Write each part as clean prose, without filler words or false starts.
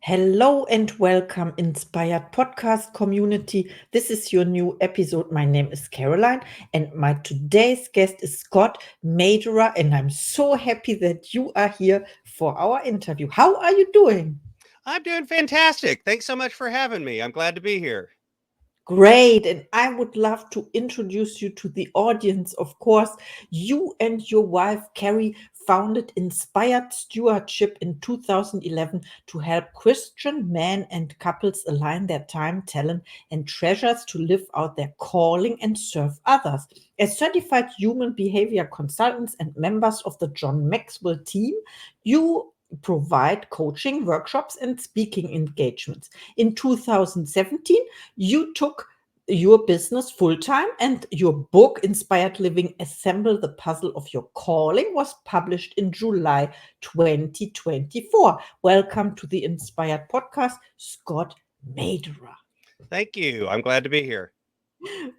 Hello and welcome, Inspired Podcast community. This is your new episode. My name is Caroline, and my today's guest is Scott Maderer, and I'm so happy that you are here for our interview. How are you doing? I'm doing fantastic. Thanks so much for having me. I'm glad to be here. Great. And I would love to introduce you to the audience. Of course, you and your wife, Carrie, founded Inspired Stewardship in 2011 to help Christian men and couples align their time, talent, and treasures to live out their calling and serve others. As certified human behavior consultants and members of the John Maxwell team, you provide coaching, workshops, and speaking engagements. In 2017, you took your business full time, and your book, Inspired Living, Assemble the Puzzle of Your Calling, was published in July 2024. Welcome to the Inspired Podcast, Scott Maderer. Thank you. I'm glad to be here.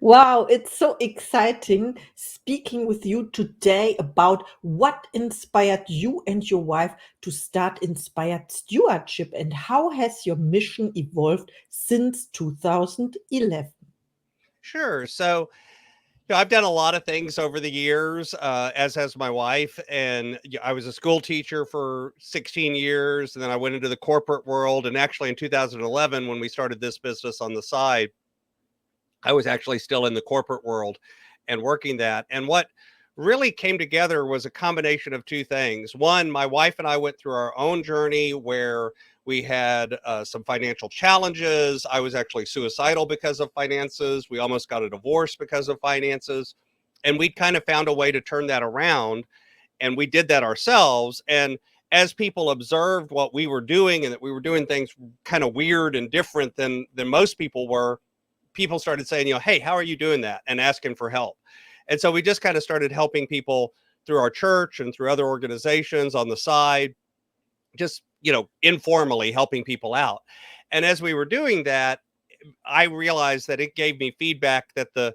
Wow, it's so exciting speaking with you today about what inspired you and your wife to start Inspired Stewardship, and how has your mission evolved since 2011? Sure. I've done a lot of things over the years, as has my wife. And I was a school teacher for 16 years. And then I went into the corporate world. And actually, in 2011, when we started this business on the side, I was actually still in the corporate world and working that. And what really came together was a combination of two things. One, my wife and I went through our own journey where we had some financial challenges. I was actually suicidal because of finances. We almost got a divorce because of finances. And we kind of found a way to turn that around. And we did that ourselves. And as people observed what we were doing and that we were doing things kind of weird and different than most people were, people started saying, hey, how are you doing that? And asking for help. And so we just kind of started helping people through our church and through other organizations on the side, just, informally helping people out. And as we were doing that, I realized that it gave me feedback that the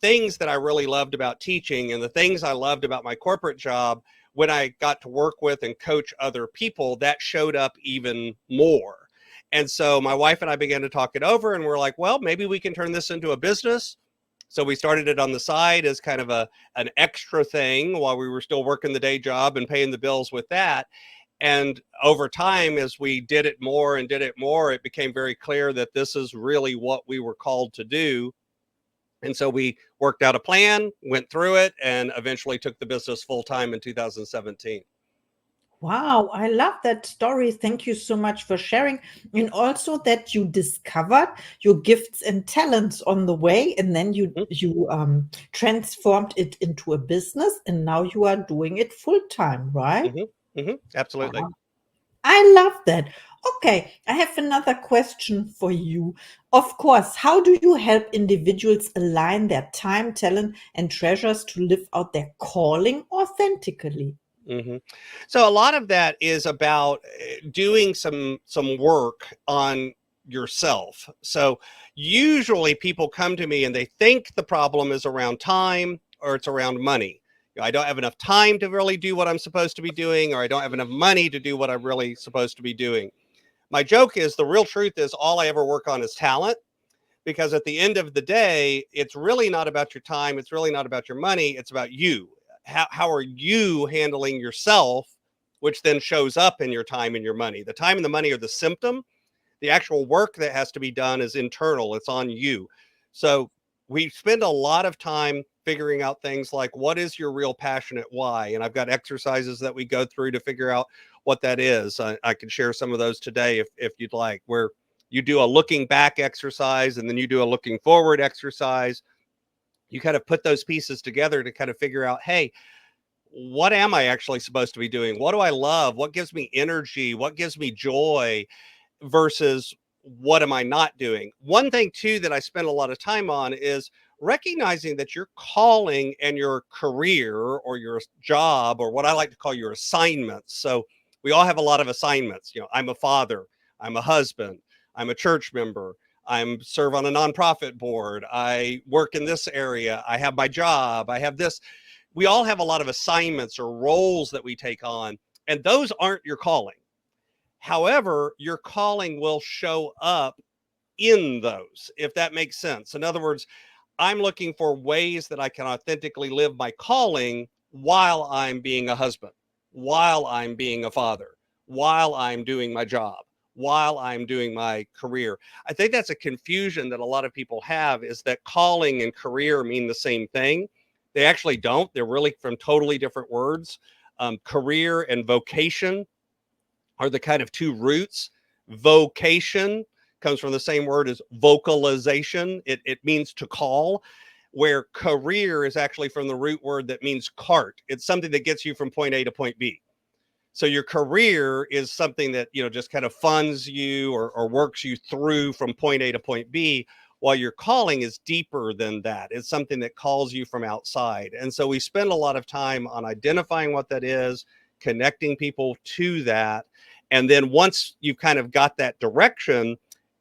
things that I really loved about teaching and the things I loved about my corporate job, when I got to work with and coach other people, that showed up even more. And so my wife and I began to talk it over, and we're like, well, maybe we can turn this into a business. So we started it on the side as kind of an extra thing while we were still working the day job and paying the bills with that. And over time, as we did it more and did it more, it became very clear that this is really what we were called to do. And so we worked out a plan, went through it, and eventually took the business full time in 2017. Wow, I love that story. Thank you so much for sharing. And also that you discovered your gifts and talents on the way, and then you transformed it into a business, and now you are doing it full time, right? Absolutely. Wow. I love that. Okay, I have another question for you. Of course, how do you help individuals align their time, talent, and treasures to live out their calling authentically? hmm So a lot of that is about doing some work on yourself. So usually people come to me and they think the problem is around time or it's around money. I don't have enough time to really do what I'm supposed to be doing, or I don't have enough money to do what I'm really supposed to be doing. My joke is, the real truth is, all I ever work on is talent, because at the end of the day, it's really not about your time. It's really not about your money. It's about you. How are you handling yourself, which then shows up in your time and your money. The time and the money are the symptom. The actual work that has to be done is internal. It's on you. So we spend a lot of time figuring out things like, what is your real passionate why? And I've got exercises that we go through to figure out what that is. I can share some of those today if you'd like, where you do a looking back exercise and then you do a looking forward exercise. You kind of put those pieces together to kind of figure out, hey, what am I actually supposed to be doing? What do I love? What gives me energy? What gives me joy? Versus what am I not doing? One thing too that I spend a lot of time on is recognizing that your calling and your career or your job, or what I like to call your assignments. So we all have a lot of assignments. I'm a father, I'm a husband, I'm a church member, I'm serve on a nonprofit board, I work in this area, I have my job, I have this. We all have a lot of assignments or roles that we take on, and those aren't your calling. However, your calling will show up in those, if that makes sense. In other words, I'm looking for ways that I can authentically live my calling while I'm being a husband, while I'm being a father, while I'm doing my job, while I'm doing my career. I think that's a confusion that a lot of people have, is that calling and career mean the same thing. They actually don't. They're really from totally different words. Career and vocation are the kind of two roots. Vocation comes from the same word as vocalization. It means to call, where career is actually from the root word that means cart. It's something that gets you from point A to point B. So your career is something that, just kind of funds you or works you through from point A to point B, while your calling is deeper than that. It's something that calls you from outside. And so we spend a lot of time on identifying what that is, connecting people to that. And then once you've kind of got that direction,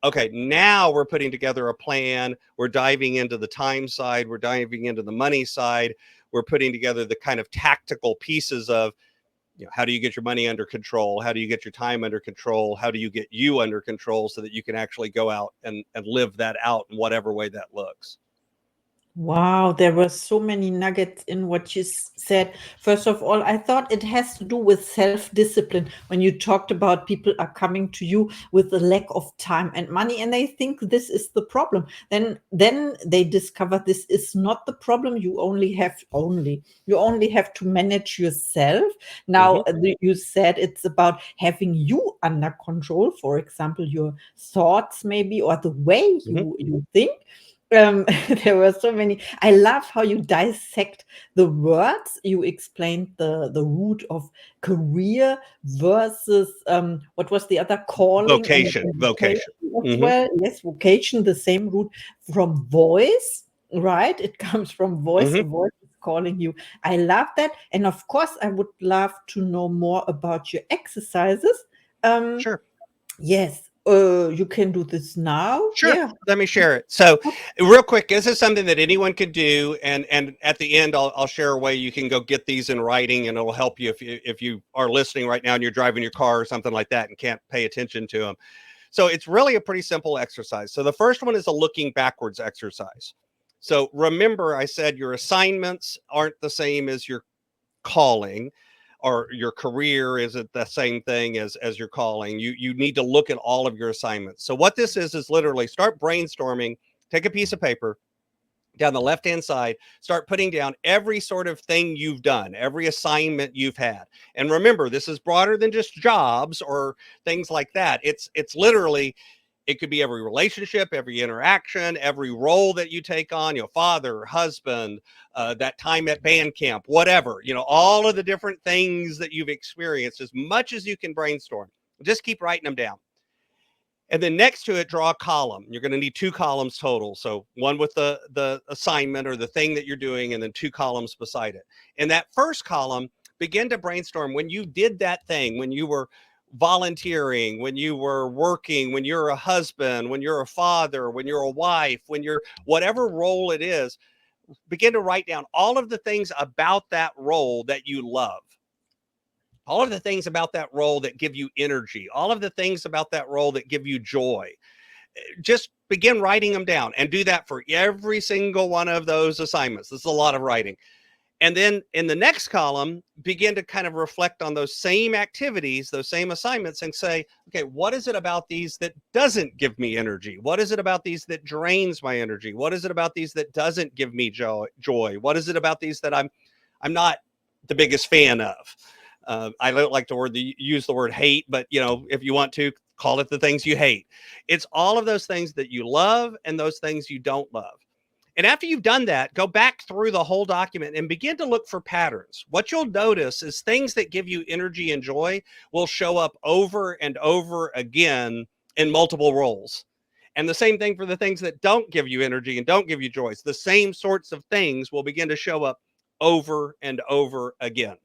okay, now we're putting together a plan. We're diving into the time side. We're diving into the money side. We're putting together the kind of tactical pieces of, how do you get your money under control? How do you get your time under control? How do you get you under control so that you can actually go out and live that out in whatever way that looks? Wow, there were so many nuggets in what you said. First of all, I thought it has to do with self-discipline when you talked about people are coming to you with a lack of time and money, and they think this is the problem. Then they discover this is not the problem. You only have to manage yourself. Now, Mm-hmm. you said it's about having you under control, for example, your thoughts maybe, or the way Mm-hmm. you think. There were so many. I love how you dissect the words. You explained the root of career versus what was the other, calling and vocation Vocation. as Mm-hmm. well. Yes, vocation, the same root from voice, right? It comes from voice. A Mm-hmm. voice is calling you. I love that, and of course, I would love to know more about your exercises. Um, Sure. yes, you can do this now. Sure. Yeah. Let me share it. So, real quick, this is something that anyone could do, and at the end, I'll share a way you can go get these in writing, and it'll help you if you are listening right now and you're driving your car or something like that and can't pay attention to them. So it's really a pretty simple exercise. So the first one is a looking backwards exercise. So remember, I said your assignments aren't the same as your calling, or your career isn't the same thing as your calling. You need to look at all of your assignments. So what this is literally start brainstorming. Take a piece of paper down the left hand side, start putting down every sort of thing you've done, every assignment you've had. And remember, this is broader than just jobs or things like that. It's literally, it could be every relationship, every interaction, every role that you take on, father, husband, that time at band camp, whatever, all of the different things that you've experienced, as much as you can brainstorm. Just keep writing them down. And then next to it, draw a column. You're going to need 2 columns total. So one with the assignment or the thing that you're doing, and then 2 columns beside it. In that first column, begin to brainstorm when you did that thing, when you were volunteering, when you were working, when you're a husband, when you're a father, when you're a wife, when you're whatever role it is. Begin to write down all of the things about that role that you love. All of the things about that role that give you energy, all of the things about that role that give you joy. Just begin writing them down, and do that for every single one of those assignments. This is a lot of writing. And then in the next column, begin to kind of reflect on those same activities, those same assignments, and say, okay, what is it about these that doesn't give me energy? What is it about these that drains my energy? What is it about these that doesn't give me joy? What is it about these that I'm not the biggest fan of? I don't like to use the word hate, but if you want to call it the things you hate, it's all of those things that you love and those things you don't love. And after you've done that, go back through the whole document and begin to look for patterns. What you'll notice is things that give you energy and joy will show up over and over again in multiple roles. And the same thing for the things that don't give you energy and don't give you joy. The same sorts of things will begin to show up over and over again.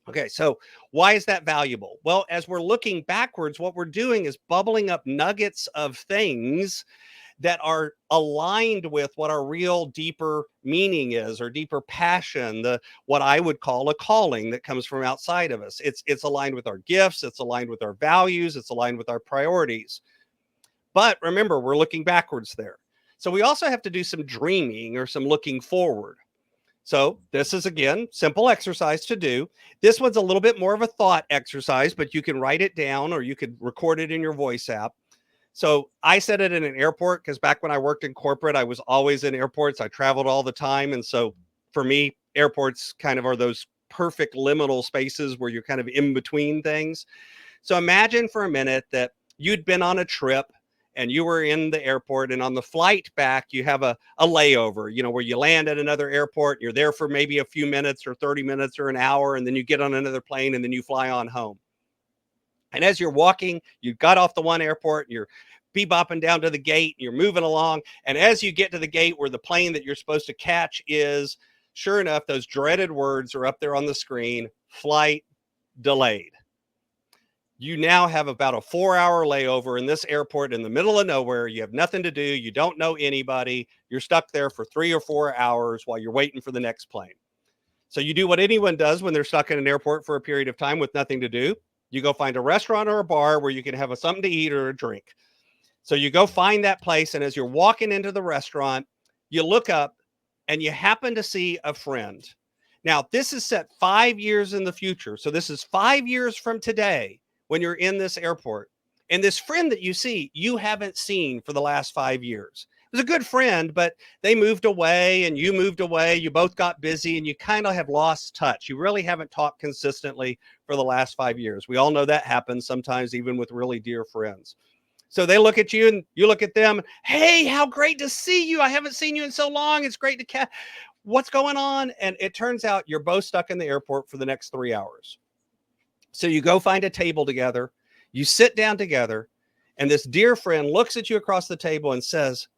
Okay, so why is that valuable? Well, as we're looking backwards, what we're doing is bubbling up nuggets of things that are aligned with what our real deeper meaning is, or deeper passion, the what I would call a calling that comes from outside of us. It's aligned with our gifts, it's aligned with our values, it's aligned with our priorities. But remember, we're looking backwards there. So we also have to do some dreaming or some looking forward. So this is, again, simple exercise to do. This one's a little bit more of a thought exercise, but you can write it down or you could record it in your voice app. So I said it in an airport because back when I worked in corporate, I was always in airports. I traveled all the time. And so for me, airports kind of are those perfect liminal spaces where you're kind of in between things. So imagine for a minute that you'd been on a trip and you were in the airport, and on the flight back, you have a layover, where you land at another airport. You're there for maybe a few minutes or 30 minutes or an hour, and then you get on another plane and then you fly on home. And as you're walking, you got off the one airport, and you're bebopping down to the gate, and you're moving along. And as you get to the gate where the plane that you're supposed to catch is, sure enough, those dreaded words are up there on the screen: flight delayed. You now have about a 4-hour layover in this airport in the middle of nowhere. You have nothing to do. You don't know anybody. You're stuck there for 3 or 4 hours while you're waiting for the next plane. So you do what anyone does when they're stuck in an airport for a period of time with nothing to do. You go find a restaurant or a bar where you can have something to eat or a drink. So you go find that place, and as you're walking into the restaurant, you look up and you happen to see a friend. Now, this is set 5 years in the future. So this is 5 years from today when you're in this airport. And this friend that you see, you haven't seen for the last 5 years. It was a good friend, but they moved away and you moved away. You both got busy and you kind of have lost touch. You really haven't talked consistently for the last 5 years. We all know that happens sometimes, even with really dear friends. So they look at you and you look at them. Hey, how great to see you. I haven't seen you in so long. It's great to catch. What's going on? And it turns out you're both stuck in the airport for the next 3 hours. So you go find a table together. You sit down together. And this dear friend looks at you across the table and says,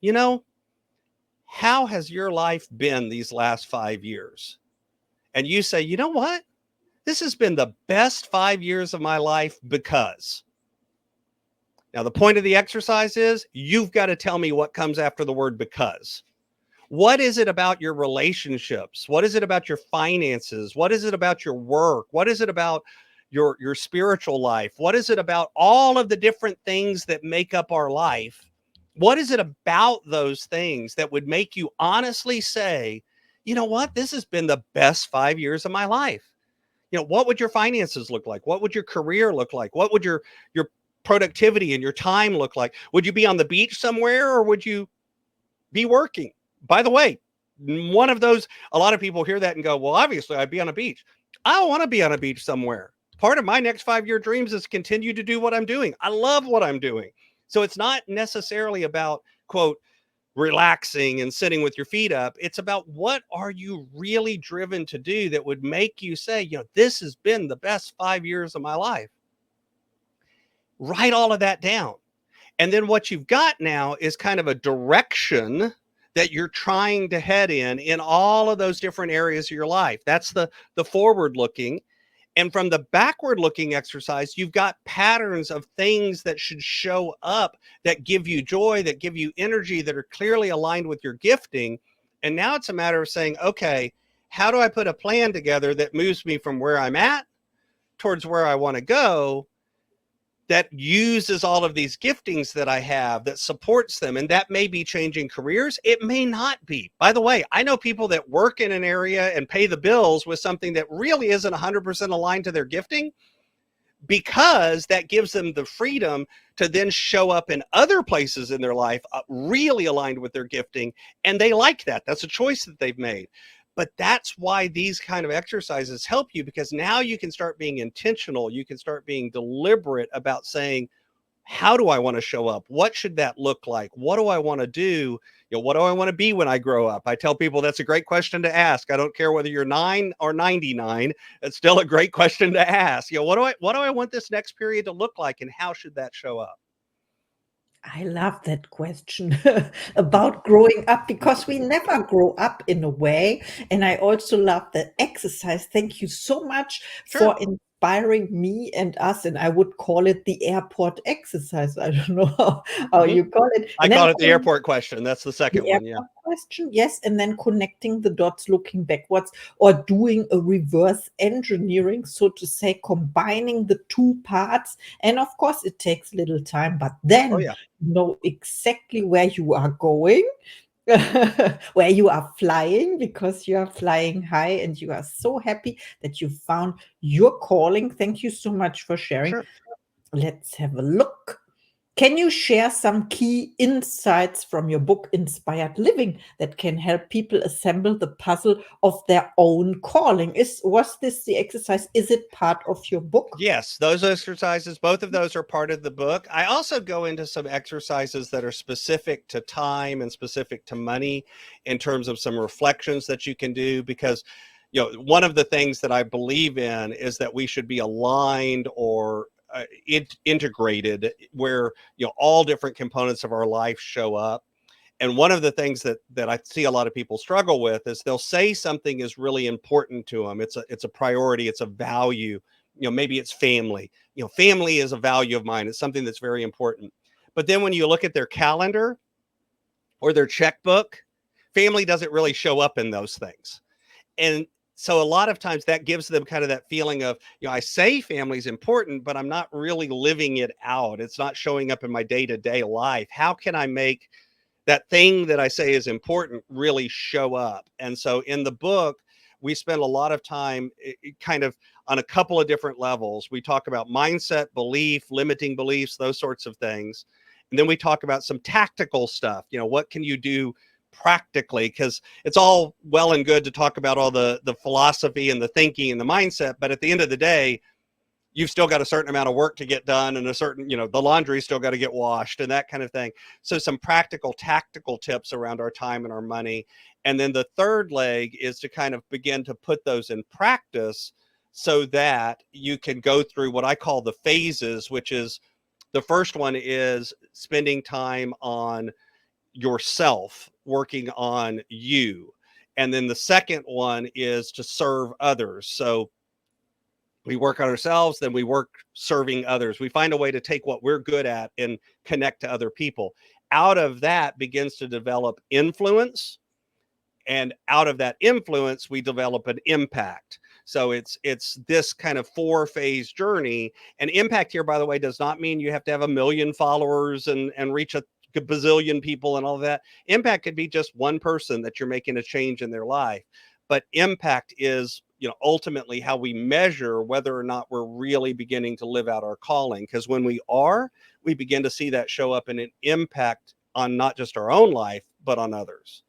how has your life been these last 5 years? And you say, you know what? This has been the best 5 years of my life because. Now, the point of the exercise is you've got to tell me what comes after the word because. What is it about your relationships? What is it about your finances? What is it about your work? What is it about your spiritual life? What is it about all of the different things that make up our life? What is it about those things that would make you honestly say, you know what, this has been the best 5 years of my life? What would your finances look like? What would your career look like? What would your productivity and your time look like? Would you be on the beach somewhere, or would you be working? By the way, one of those, a lot of people hear that and go, well, obviously I'd be on a beach. I don't want to be on a beach somewhere. Part of my next 5-year dreams is continue to do what I'm doing. I love what I'm doing. So it's not necessarily about, quote, relaxing and sitting with your feet up. It's about what are you really driven to do that would make you say, this has been the best 5 years of my life. Write all of that down. And then what you've got now is kind of a direction that you're trying to head in all of those different areas of your life. That's the forward looking. And from the backward looking exercise, you've got patterns of things that should show up that give you joy, that give you energy, that are clearly aligned with your gifting. And now it's a matter of saying, okay, how do I put a plan together that moves me from where I'm at towards where I want to go, that uses all of these giftings that I have, that supports them? And that may be changing careers. It may not be. By the way, I know people that work in an area and pay the bills with something that really isn't 100% aligned to their gifting, because that gives them the freedom to then show up in other places in their life really aligned with their gifting. And they like that. That's a choice that they've made. But that's why these kind of exercises help you, because now you can start being intentional. You can start being deliberate about saying, how do I want to show up? What should that look like? What do I want to do? What do I want to be when I grow up? I tell people that's a great question to ask. I don't care whether you're 9 or 99. It's still a great question to ask. What do I want this next period to look like, and how should that show up? I love that question about growing up, because we never grow up in a way. And I also love the exercise. Thank you so much Sure. for inspiring me and us, and I would call it the airport exercise. I don't know how Mhm. you call it. I And then call it the airport question. That's the the second one. Yeah. airport question, yes, and then connecting the dots, looking backwards, or doing a reverse engineering, so to say, combining the two parts. And of course, it takes little time, but Oh, then yeah. you know exactly where you are going, where you are flying, because you are flying high and you are so happy that you found your calling. Thank you so much for sharing. Sure. Let's have a look. Can you share some key insights from your book, Inspired Living, that can help people assemble the puzzle of their own calling? Was this the exercise? Is it part of your book? Yes, those exercises, both of those are part of the book. I also go into some exercises that are specific to time and specific to money in terms of some reflections that you can do, because one of the things that I believe in is that we should be aligned or integrated, where all different components of our life show up. And one of the things that I see a lot of people struggle with is they'll say something is really important to them. It's a priority. It's a value. Maybe it's family. Family is a value of mine. It's something that's very important. But then when you look at their calendar or their checkbook, family doesn't really show up in those things. And so a lot of times that gives them kind of that feeling of, I say family is important, but I'm not really living it out. It's not showing up in my day-to-day life. How can I make that thing that I say is important really show up? And so in the book, we spend a lot of time kind of on a couple of different levels. We talk about mindset, belief, limiting beliefs, those sorts of things. And then we talk about some tactical stuff. What can you do practically? Because it's all well and good to talk about all the philosophy and the thinking and the mindset, but at the end of the day, you've still got a certain amount of work to get done, and a certain, the laundry's still got to get washed and that kind of thing. So some practical, tactical tips around our time and our money. And then the third leg is to kind of begin to put those in practice so that you can go through what I call the phases, which is the first one is spending time on yourself, working on you. And then the second one is to serve others. So we work on ourselves, then we work serving others. We find a way to take what we're good at and connect to other people. Out of that begins to develop influence, and out of that influence we develop an impact. So it's this kind of 4-phase journey. And impact here, by the way, does not mean you have to have 1 million followers and reach a bazillion people and all that. Impact could be just one person that you're making a change in their life. But impact is, ultimately how we measure whether or not we're really beginning to live out our calling. Because when we are, we begin to see that show up in an impact on not just our own life, but on others.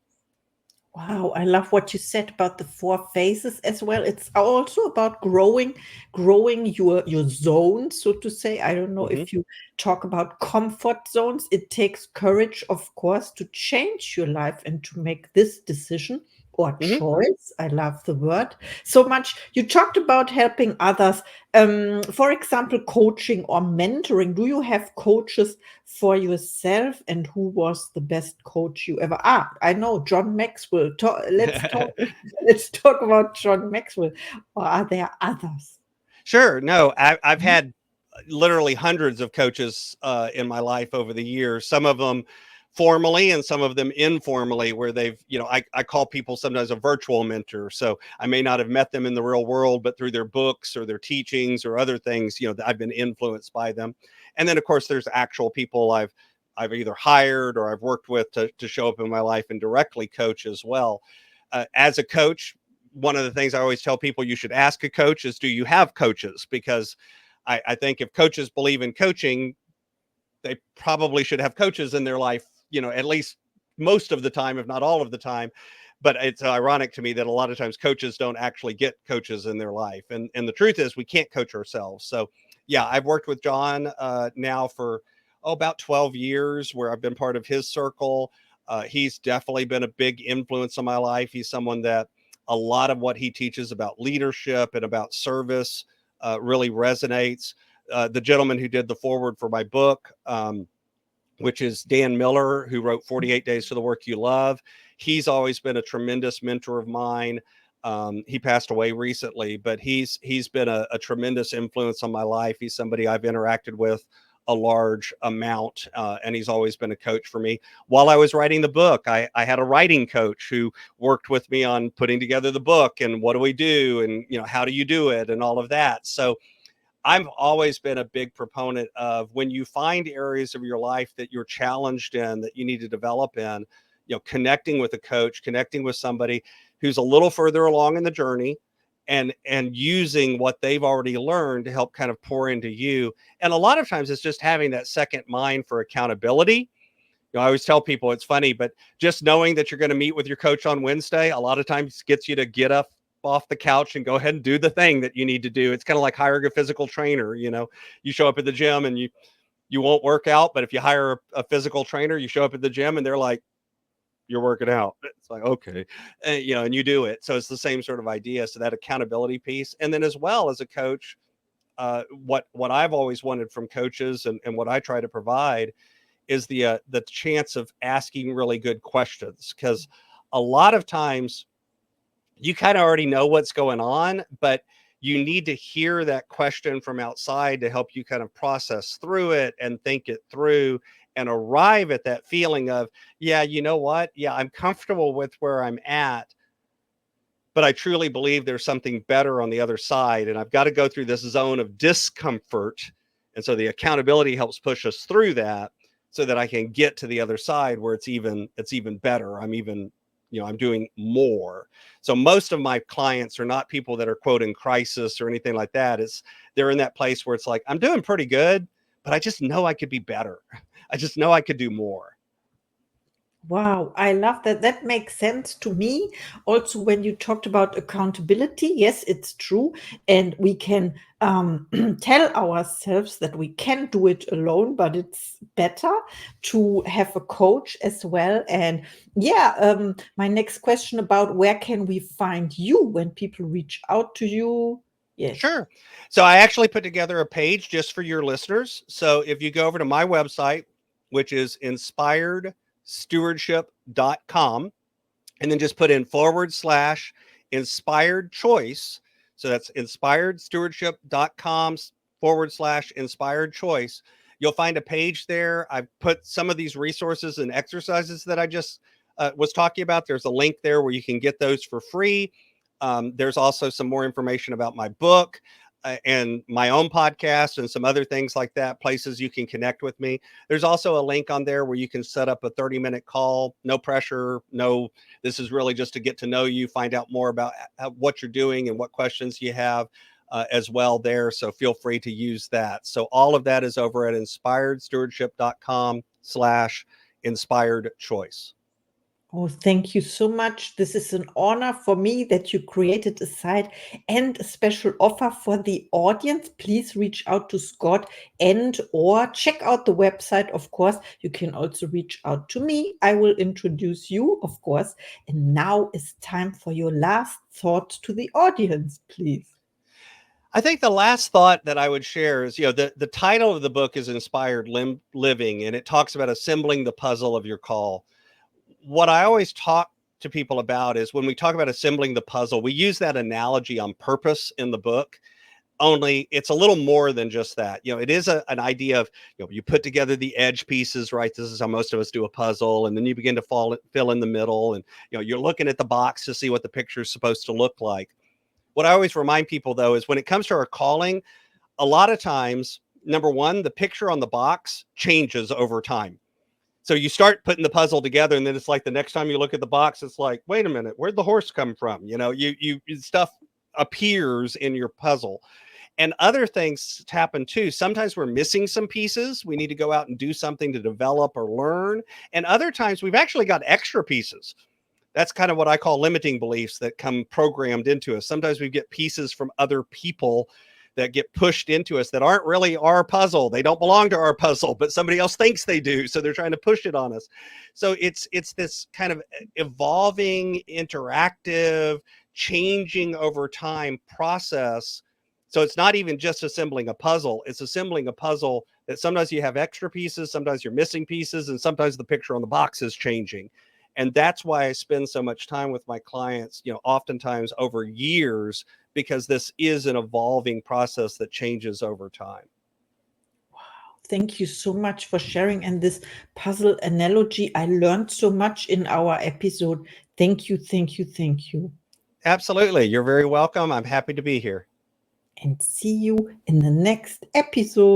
Wow, I love what you said about the four phases as well. It's also about growing your zone, so to say. I don't know Hmm. if you talk about comfort zones. It takes courage, of course, to change your life and to make this decision or Hmm. choice. I love the word so much. You talked about helping others. For example, coaching or mentoring. Do you have coaches for yourself, and who was the best coach you ever? I know John Maxwell. Let's talk. Let's talk about John Maxwell. Or are there others? Sure. No, I've Mhm. had literally hundreds of coaches in my life over the years, some of them formally and some of them informally, where they've, I call people sometimes a virtual mentor. So I may not have met them in the real world, but through their books or their teachings or other things, I've been influenced by them. And then, of course, there's actual people I've either hired or I've worked with to show up in my life and directly coach as well. As a coach, one of the things I always tell people you should ask a coach is, do you have coaches? Because I think if coaches believe in coaching, they probably should have coaches in their life, at least most of the time, if not all of the time. But it's ironic to me that a lot of times coaches don't actually get coaches in their life. And the truth is we can't coach ourselves. So yeah, I've worked with John now for about 12 years, where I've been part of his circle. He's definitely been a big influence on my life. He's someone that a lot of what he teaches about leadership and about service really resonates. The gentleman who did the forward for my book, which is Dan Miller, who wrote 48 Days to the Work You Love. He's always been a tremendous mentor of mine. He passed away recently, but he's been a tremendous influence on my life. He's somebody I've interacted with a large amount, and he's always been a coach for me. While I was writing the book, I had a writing coach who worked with me on putting together the book and what do we do and how do you do it and all of that. So I've always been a big proponent of when you find areas of your life that you're challenged in, that you need to develop in, connecting with a coach, connecting with somebody who's a little further along in the journey and using what they've already learned to help kind of pour into you. And a lot of times it's just having that second mind for accountability. I always tell people it's funny, but just knowing that you're going to meet with your coach on Wednesday, a lot of times gets you to get up off the couch and go ahead and do the thing that you need to do. It's kind of like hiring a physical trainer. You show up at the gym and you won't work out, but if you hire a physical trainer, you show up at the gym and they're like, you're working out. It's like, okay. And you do it. So it's the same sort of idea. So that accountability piece. And then as well as a coach, what I've always wanted from coaches and what I try to provide is the chance of asking really good questions, because a lot of times you kind of already know what's going on, but you need to hear that question from outside to help you kind of process through it and think it through and arrive at that feeling of, yeah, you know what? Yeah, I'm comfortable with where I'm at, but I truly believe there's something better on the other side. And I've got to go through this zone of discomfort. And so the accountability helps push us through that so that I can get to the other side where it's even better. I'm doing more. So most of my clients are not people that are quote in crisis or anything like that. They're in that place where it's like, I'm doing pretty good, but I just know I could be better. I just know I could do more. Wow, I love that. That makes sense to me. Also, when you talked about accountability, yes, it's true. And we can tell ourselves that we can do it alone, but it's better to have a coach as well. And yeah, my next question about where can we find you when people reach out to you? Yes. Sure. So I actually put together a page just for your listeners. So if you go over to my website, which is inspiredstewardship.com, and then just put in / inspired choice. So that's inspiredstewardship.com / inspired choice. You'll find a page there. I've put some of these resources and exercises that I just was talking about. There's a link there where you can get those for free. There's also some more information about my book and my own podcast and some other things like that, places you can connect with me. There's also a link on there where you can set up a 30-minute call. No pressure. This is really just to get to know you, find out more about what you're doing and what questions you have as well there. So feel free to use that. So all of that is over at inspiredstewardship.com / inspired choice. Oh, thank you so much. This is an honor for me that you created a site and a special offer for the audience. Please reach out to Scott and or check out the website, of course. You can also reach out to me. I will introduce you, of course. And now it's time for your last thought to the audience, please. I think the last thought that I would share is, the title of the book is Inspired Living, and it talks about assembling the puzzle of your call. What I always talk to people about is when we talk about assembling the puzzle, we use that analogy on purpose in the book. Only it's a little more than just that. It is an idea of, you put together the edge pieces, right? This is how most of us do a puzzle. And then you begin to fill in the middle. And, you're looking at the box to see what the picture is supposed to look like. What I always remind people, though, is when it comes to our calling, a lot of times, number one, the picture on the box changes over time. So you start putting the puzzle together, and then it's like the next time you look at the box, it's like, wait a minute, where'd the horse come from? You stuff appears in your puzzle. And other things happen too. Sometimes we're missing some pieces. We need to go out and do something to develop or learn. And other times we've actually got extra pieces. That's kind of what I call limiting beliefs that come programmed into us. Sometimes we get pieces from other people that get pushed into us that aren't really our puzzle. They don't belong to our puzzle, but somebody else thinks they do. So they're trying to push it on us. So it's this kind of evolving, interactive, changing over time process. So it's not even just assembling a puzzle. It's assembling a puzzle that sometimes you have extra pieces, sometimes you're missing pieces, and sometimes the picture on the box is changing. And that's why I spend so much time with my clients, oftentimes over years, because this is an evolving process that changes over time. Thank you so much for sharing and this puzzle analogy. I learned so much in our episode. Thank you, thank you, thank you. Absolutely. You're very welcome. I'm happy to be here. And see you in the next episode.